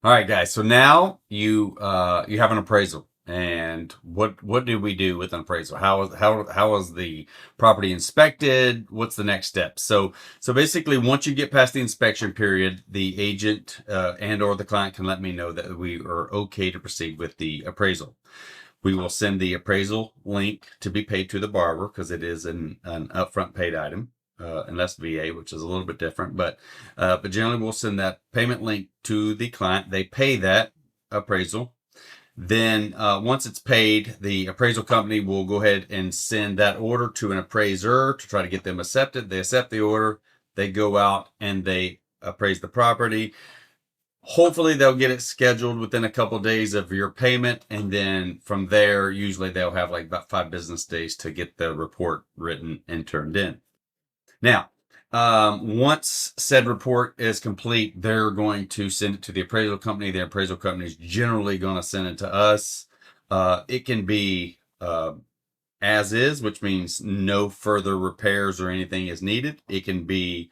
All right, guys. So now you have an appraisal, and what do we do with an appraisal? How is the property inspected? What's the next step? So basically, once you get past the inspection period, the agent and or the client can let me know that we are okay to proceed with the appraisal. We will send the appraisal link to be paid to the borrower because it is an upfront paid item, unless VA, which is a little bit different. But generally, we'll send that payment link to the client. They pay that appraisal. Then once it's paid, the appraisal company will go ahead and send that order to an appraiser to try to get them accepted. They accept the order. They go out and they appraise the property. Hopefully they'll get it scheduled within a couple of days of your payment, and then from there usually they'll have like about 5 business days to get the report written and turned in. Now, once said report is complete, they're going to send it to the appraisal company. The appraisal company is generally going to send it to us. It can be as is, which means no further repairs or anything is needed. It can be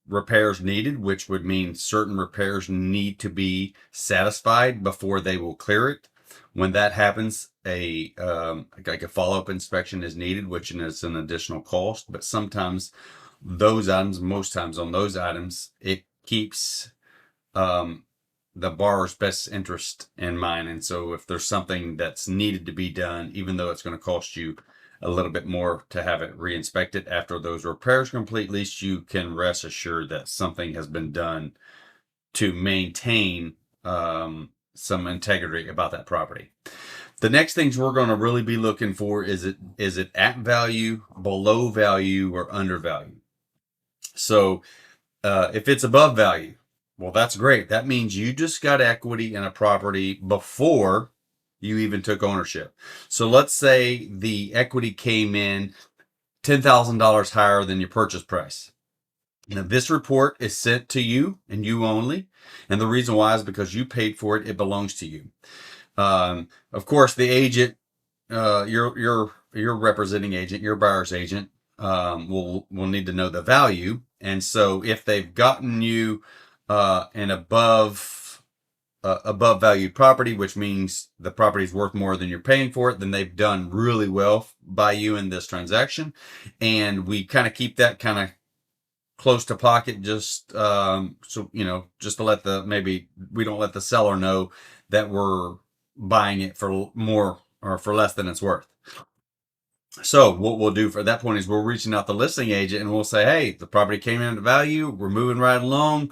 repairs needed, which would mean certain repairs need to be satisfied before they will clear it. When that happens, like a follow-up inspection is needed, which is an additional cost. But sometimes those items, most times on those items, it keeps the borrower's best interest in mind. And so if there's something that's needed to be done, even though it's going to cost you a little bit more to have it re-inspected after those repairs complete, at least you can rest assured that something has been done to maintain some integrity about that property. The next things we're going to really be looking for is it at value, below value, or under value. So if it's above value, well, that's great. That means you just got equity in a property before you even took ownership. So let's say the equity came in $10,000 higher than your purchase price. Now, this report is sent to you and you only. And the reason why is because you paid for it. It belongs to you. Of course, the agent, your representing agent, your buyer's agent, will need to know the value. And so if they've gotten you an above valued property, which means the property is worth more than you're paying for it, then they've done really well by you in this transaction. And we kind of keep that kind of close to pocket, just so just to let maybe we don't let the seller know that we're buying it for more or for less than it's worth. So what we'll do for that point is we're reaching out the listing agent and we'll say, hey, the property came into value, we're moving right along.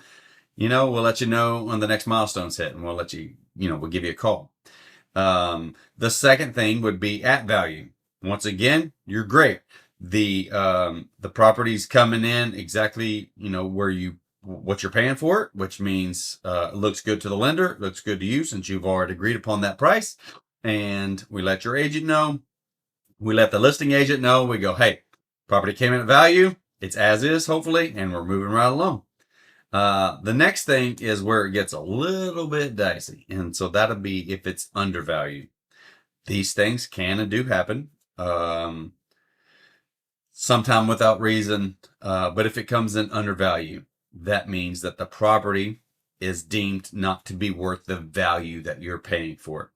We'll let you know when the next milestone's hit, and we'll let you, we'll give you a call. The second thing would be at value. Once again, you're great. The property's coming in exactly, what you're paying for it, which means it looks good to the lender, it looks good to you since you've already agreed upon that price. And we let your agent know. We let the listing agent know. We go, hey, property came in at value. It's as is, hopefully, and we're moving right along. The next thing is where it gets a little bit dicey. And so that'll be if it's undervalued. These things can and do happen. Sometime without reason. But if it comes in undervalued, that means that the property is deemed not to be worth the value that you're paying for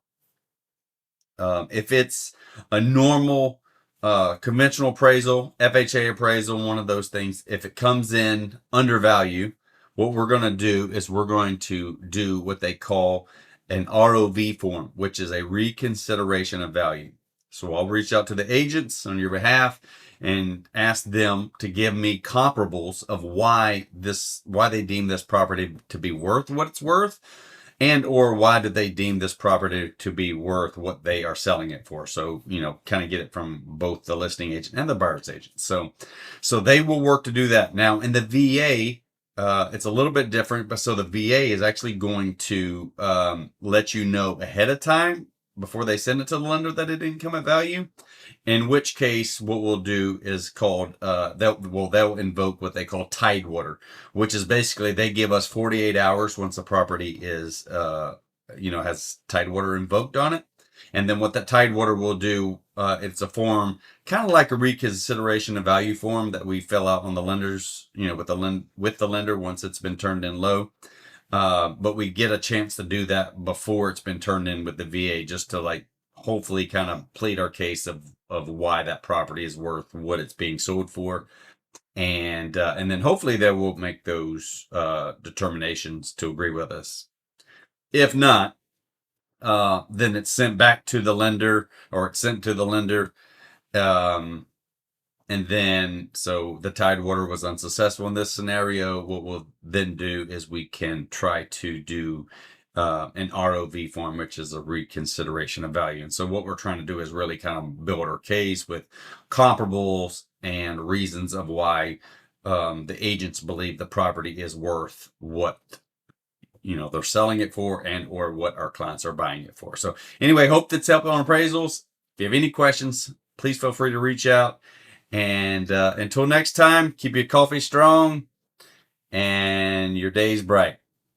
it. If it's a normal conventional appraisal, FHA appraisal, one of those things, if it comes in undervalued, what we're going to do is we're going to do what they call an ROV form, which is a reconsideration of value. So I'll reach out to the agents on your behalf and ask them to give me comparables of why they deem this property to be worth what it's worth, and or why did they deem this property to be worth what they are selling it for. So, kind of get it from both the listing agent and the buyer's agent. So they will work to do that. Now, in the VA, it's a little bit different, but so the VA is actually going to let you know ahead of time before they send it to the lender that it didn't come at value. In which case, what we'll do is called they'll invoke what they call tidewater, which is basically they give us 48 hours once the property is has tidewater invoked on it. And then what that tidewater will do, it's a form kind of like a reconsideration of value form that we fill out on the lenders, with the lender once it's been turned in low. But we get a chance to do that before it's been turned in with the VA, just to like hopefully kind of plead our case of why that property is worth what it's being sold for, and then hopefully they will make those determinations to agree with us. If not, then it's sent back to the lender, or it's sent to the lender. Um, and then, so the Tidewater was unsuccessful in this scenario. What we'll then do is we can try to do an ROV form, which is a reconsideration of value. And so what we're trying to do is really kind of build our case with comparables and reasons of why the agents believe the property is worth what they're selling it for, and or what our clients are buying it for. So anyway, hope that's helpful on appraisals. If you have any questions, please feel free to reach out. And until next time, keep your coffee strong and your days bright.